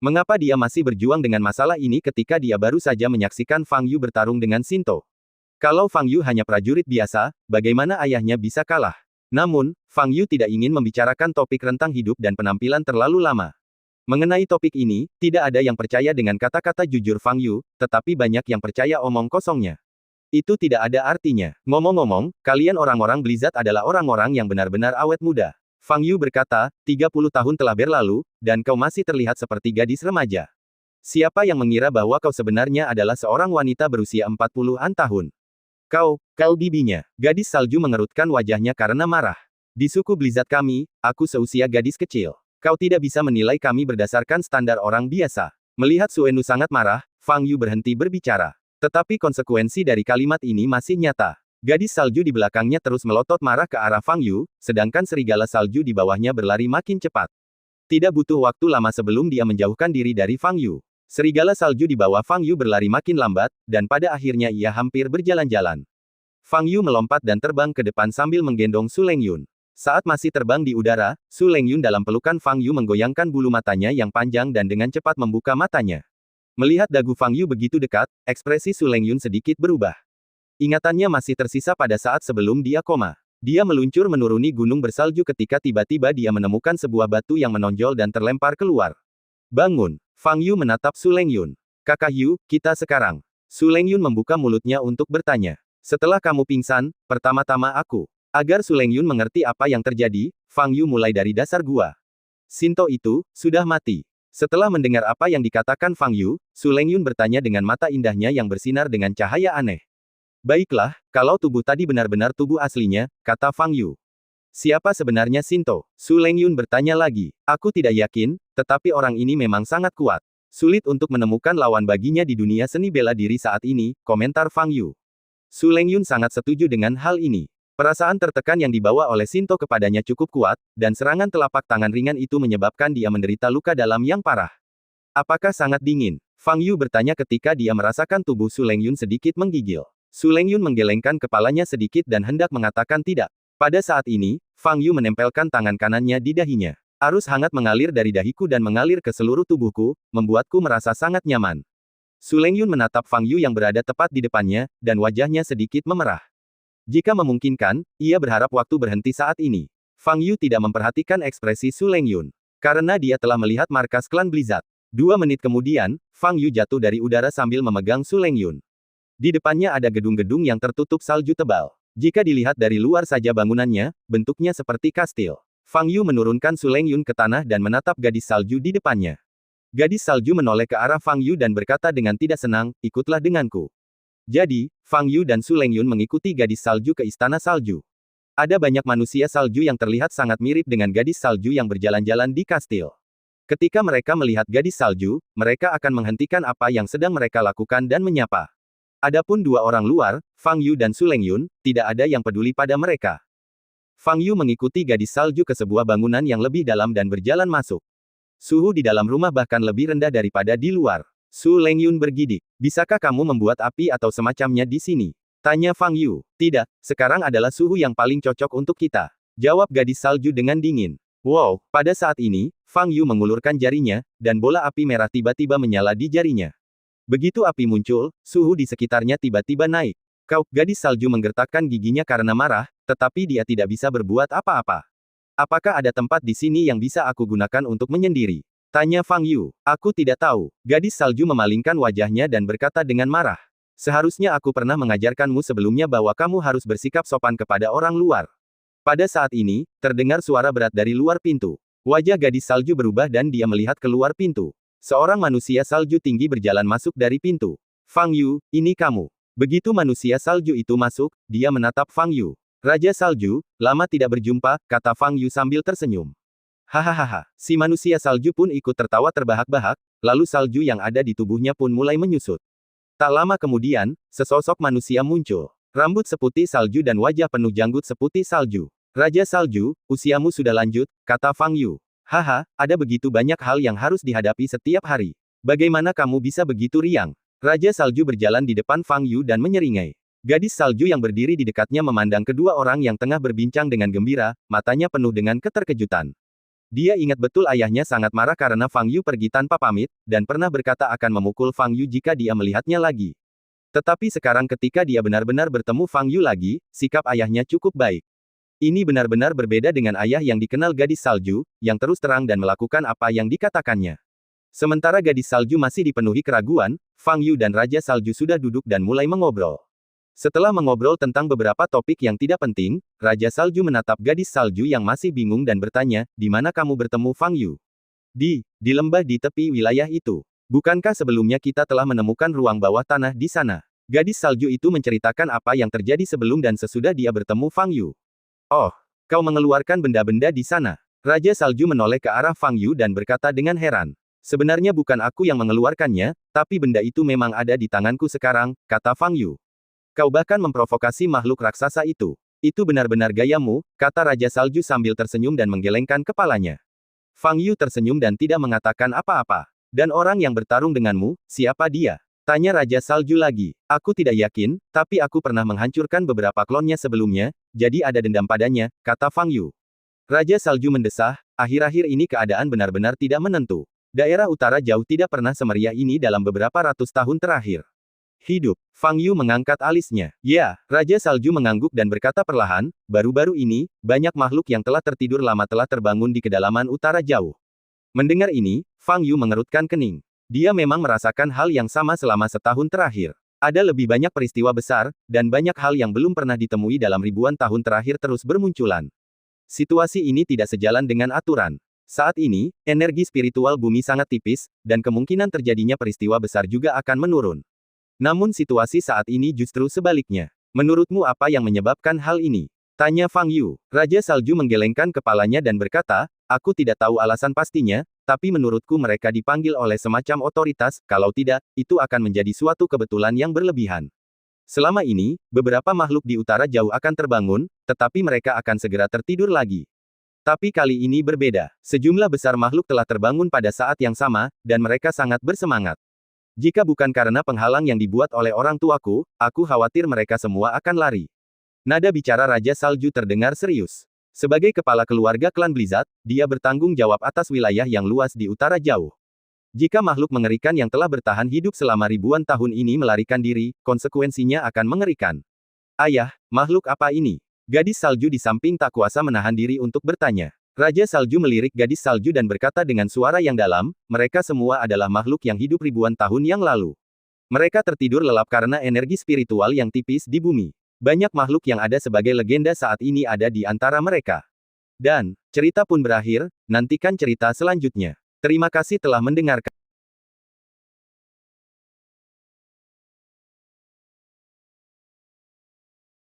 Mengapa dia masih berjuang dengan masalah ini ketika dia baru saja menyaksikan Fang Yu bertarung dengan Sinto? Kalau Fang Yu hanya prajurit biasa, bagaimana ayahnya bisa kalah? Namun, Fang Yu tidak ingin membicarakan topik rentang hidup dan penampilan terlalu lama. Mengenai topik ini, tidak ada yang percaya dengan kata-kata jujur Fang Yu, tetapi banyak yang percaya omong kosongnya. Itu tidak ada artinya. Ngomong-ngomong, kalian orang-orang Blizzard adalah orang-orang yang benar-benar awet muda. Fang Yu berkata, 30 tahun telah berlalu, dan kau masih terlihat seperti gadis remaja. Siapa yang mengira bahwa kau sebenarnya adalah seorang wanita berusia 40-an tahun? Kau bibinya. Gadis salju mengerutkan wajahnya karena marah. Di suku Blizzard kami, aku seusia gadis kecil. Kau tidak bisa menilai kami berdasarkan standar orang biasa. Melihat Suenu sangat marah, Fang Yu berhenti berbicara. Tetapi konsekuensi dari kalimat ini masih nyata. Gadis salju di belakangnya terus melotot marah ke arah Fang Yu, sedangkan serigala salju di bawahnya berlari makin cepat. Tidak butuh waktu lama sebelum dia menjauhkan diri dari Fang Yu. Serigala salju di bawah Fang Yu berlari makin lambat, dan pada akhirnya ia hampir berjalan-jalan. Fang Yu melompat dan terbang ke depan sambil menggendong Su Lengyun. Saat masih terbang di udara, Su Lengyun dalam pelukan Fang Yu menggoyangkan bulu matanya yang panjang dan dengan cepat membuka matanya. Melihat dagu Fang Yu begitu dekat, ekspresi Su Lengyun sedikit berubah. Ingatannya masih tersisa pada saat sebelum dia koma. Dia meluncur menuruni gunung bersalju ketika tiba-tiba dia menemukan sebuah batu yang menonjol dan terlempar keluar. Bangun! Fang Yu menatap Su Lengyun. Kakak Yu, kita sekarang. Su Lengyun membuka mulutnya untuk bertanya. Setelah kamu pingsan, pertama-tama aku. Agar Su Lengyun mengerti apa yang terjadi, Fang Yu mulai dari dasar gua. Sinto itu, sudah mati. Setelah mendengar apa yang dikatakan Fang Yu, Su Lengyun bertanya dengan mata indahnya yang bersinar dengan cahaya aneh. Baiklah, kalau tubuh tadi benar-benar tubuh aslinya, kata Fang Yu. Siapa sebenarnya Sinto? Su Lengyun bertanya lagi. Aku tidak yakin, tetapi orang ini memang sangat kuat. Sulit untuk menemukan lawan baginya di dunia seni bela diri saat ini, komentar Fang Yu. Su Lengyun sangat setuju dengan hal ini. Perasaan tertekan yang dibawa oleh Sinto kepadanya cukup kuat, dan serangan telapak tangan ringan itu menyebabkan dia menderita luka dalam yang parah. Apakah sangat dingin? Fang Yu bertanya ketika dia merasakan tubuh Su Lengyun sedikit menggigil. Su Lengyun menggelengkan kepalanya sedikit dan hendak mengatakan tidak. Pada saat ini, Fang Yu menempelkan tangan kanannya di dahinya. Arus hangat mengalir dari dahiku dan mengalir ke seluruh tubuhku, membuatku merasa sangat nyaman. Su Lengyun menatap Fang Yu yang berada tepat di depannya, dan wajahnya sedikit memerah. Jika memungkinkan, ia berharap waktu berhenti saat ini. Fang Yu tidak memperhatikan ekspresi Su Lengyun. Karena dia telah melihat markas klan Blizzard. 2 menit kemudian, Fang Yu jatuh dari udara sambil memegang Su Lengyun. Di depannya ada gedung-gedung yang tertutup salju tebal. Jika dilihat dari luar saja bangunannya, bentuknya seperti kastil. Fang Yu menurunkan Su Lengyun ke tanah dan menatap gadis salju di depannya. Gadis salju menoleh ke arah Fang Yu dan berkata dengan tidak senang, ikutlah denganku. Jadi, Fang Yu dan Su Lengyun mengikuti gadis salju ke istana salju. Ada banyak manusia salju yang terlihat sangat mirip dengan gadis salju yang berjalan-jalan di kastil. Ketika mereka melihat gadis salju, mereka akan menghentikan apa yang sedang mereka lakukan dan menyapa. Adapun 2 orang luar, Fang Yu dan Su Lengyun, tidak ada yang peduli pada mereka. Fang Yu mengikuti gadis salju ke sebuah bangunan yang lebih dalam dan berjalan masuk. Suhu di dalam rumah bahkan lebih rendah daripada di luar. Su Lengyun bergidik. Bisakah kamu membuat api atau semacamnya di sini? Tanya Fang Yu. Tidak, sekarang adalah suhu yang paling cocok untuk kita. Jawab gadis salju dengan dingin. Wow, pada saat ini, Fang Yu mengulurkan jarinya, dan bola api merah tiba-tiba menyala di jarinya. Begitu api muncul, suhu di sekitarnya tiba-tiba naik. Gadis salju menggertakkan giginya karena marah, tetapi dia tidak bisa berbuat apa-apa. Apakah ada tempat di sini yang bisa aku gunakan untuk menyendiri? Tanya Fang Yu. Aku tidak tahu. Gadis salju memalingkan wajahnya dan berkata dengan marah. Seharusnya aku pernah mengajarkanmu sebelumnya bahwa kamu harus bersikap sopan kepada orang luar. Pada saat ini, terdengar suara berat dari luar pintu. Wajah gadis salju berubah dan dia melihat keluar pintu. Seorang manusia salju tinggi berjalan masuk dari pintu. Fang Yu, ini kamu. Begitu manusia salju itu masuk, dia menatap Fang Yu. Raja salju, lama tidak berjumpa, kata Fang Yu sambil tersenyum. Hahaha, si manusia salju pun ikut tertawa terbahak-bahak, lalu salju yang ada di tubuhnya pun mulai menyusut. Tak lama kemudian, sesosok manusia muncul. Rambut seputih salju dan wajah penuh janggut seputih salju. Raja salju, usiamu sudah lanjut, kata Fang Yu. Haha, ada begitu banyak hal yang harus dihadapi setiap hari. Bagaimana kamu bisa begitu riang? Raja salju berjalan di depan Fang Yu dan menyeringai. Gadis salju yang berdiri di dekatnya memandang kedua orang yang tengah berbincang dengan gembira, matanya penuh dengan keterkejutan. Dia ingat betul ayahnya sangat marah karena Fang Yu pergi tanpa pamit, dan pernah berkata akan memukul Fang Yu jika dia melihatnya lagi. Tetapi sekarang ketika dia benar-benar bertemu Fang Yu lagi, sikap ayahnya cukup baik. Ini benar-benar berbeda dengan ayah yang dikenal gadis salju, yang terus terang dan melakukan apa yang dikatakannya. Sementara gadis salju masih dipenuhi keraguan, Fang Yu dan Raja Salju sudah duduk dan mulai mengobrol. Setelah mengobrol tentang beberapa topik yang tidak penting, Raja Salju menatap gadis salju yang masih bingung dan bertanya, di mana kamu bertemu Fang Yu? Di lembah di tepi wilayah itu. Bukankah sebelumnya kita telah menemukan ruang bawah tanah di sana? Gadis salju itu menceritakan apa yang terjadi sebelum dan sesudah dia bertemu Fang Yu. Oh, kau mengeluarkan benda-benda di sana. Raja Salju menoleh ke arah Fang Yu dan berkata dengan heran. Sebenarnya bukan aku yang mengeluarkannya, tapi benda itu memang ada di tanganku sekarang, kata Fang Yu. Kau bahkan memprovokasi makhluk raksasa itu. Itu benar-benar gayamu, kata Raja Salju sambil tersenyum dan menggelengkan kepalanya. Fang Yu tersenyum dan tidak mengatakan apa-apa. Dan orang yang bertarung denganmu, siapa dia? Tanya Raja Salju lagi. Aku tidak yakin, tapi aku pernah menghancurkan beberapa klonnya sebelumnya, jadi ada dendam padanya, kata Fang Yu. Raja Salju mendesah, akhir-akhir ini keadaan benar-benar tidak menentu. Daerah utara jauh tidak pernah semeriah ini dalam beberapa ratus tahun terakhir. Hidup. Fang Yu mengangkat alisnya. Ya, Raja Salju mengangguk dan berkata perlahan, baru-baru ini, banyak makhluk yang telah tertidur lama telah terbangun di kedalaman utara jauh. Mendengar ini, Fang Yu mengerutkan kening. Dia memang merasakan hal yang sama selama setahun terakhir. Ada lebih banyak peristiwa besar, dan banyak hal yang belum pernah ditemui dalam ribuan tahun terakhir terus bermunculan. Situasi ini tidak sejalan dengan aturan. Saat ini, energi spiritual bumi sangat tipis, dan kemungkinan terjadinya peristiwa besar juga akan menurun. Namun situasi saat ini justru sebaliknya. Menurutmu apa yang menyebabkan hal ini? Tanya Fang Yu. Raja Salju menggelengkan kepalanya dan berkata, aku tidak tahu alasan pastinya, tapi menurutku mereka dipanggil oleh semacam otoritas, kalau tidak, itu akan menjadi suatu kebetulan yang berlebihan. Selama ini, beberapa makhluk di utara jauh akan terbangun, tetapi mereka akan segera tertidur lagi. Tapi kali ini berbeda. Sejumlah besar makhluk telah terbangun pada saat yang sama, dan mereka sangat bersemangat. Jika bukan karena penghalang yang dibuat oleh orang tuaku, aku khawatir mereka semua akan lari. Nada bicara Raja Salju terdengar serius. Sebagai kepala keluarga klan Blizzard, dia bertanggung jawab atas wilayah yang luas di utara jauh. Jika makhluk mengerikan yang telah bertahan hidup selama ribuan tahun ini melarikan diri, konsekuensinya akan mengerikan. Ayah, makhluk apa ini? Gadis salju di samping tak kuasa menahan diri untuk bertanya. Raja Salju melirik gadis salju dan berkata dengan suara yang dalam, mereka semua adalah makhluk yang hidup ribuan tahun yang lalu. Mereka tertidur lelap karena energi spiritual yang tipis di bumi. Banyak makhluk yang ada sebagai legenda saat ini ada di antara mereka. Dan, cerita pun berakhir, nantikan cerita selanjutnya. Terima kasih telah mendengarkan.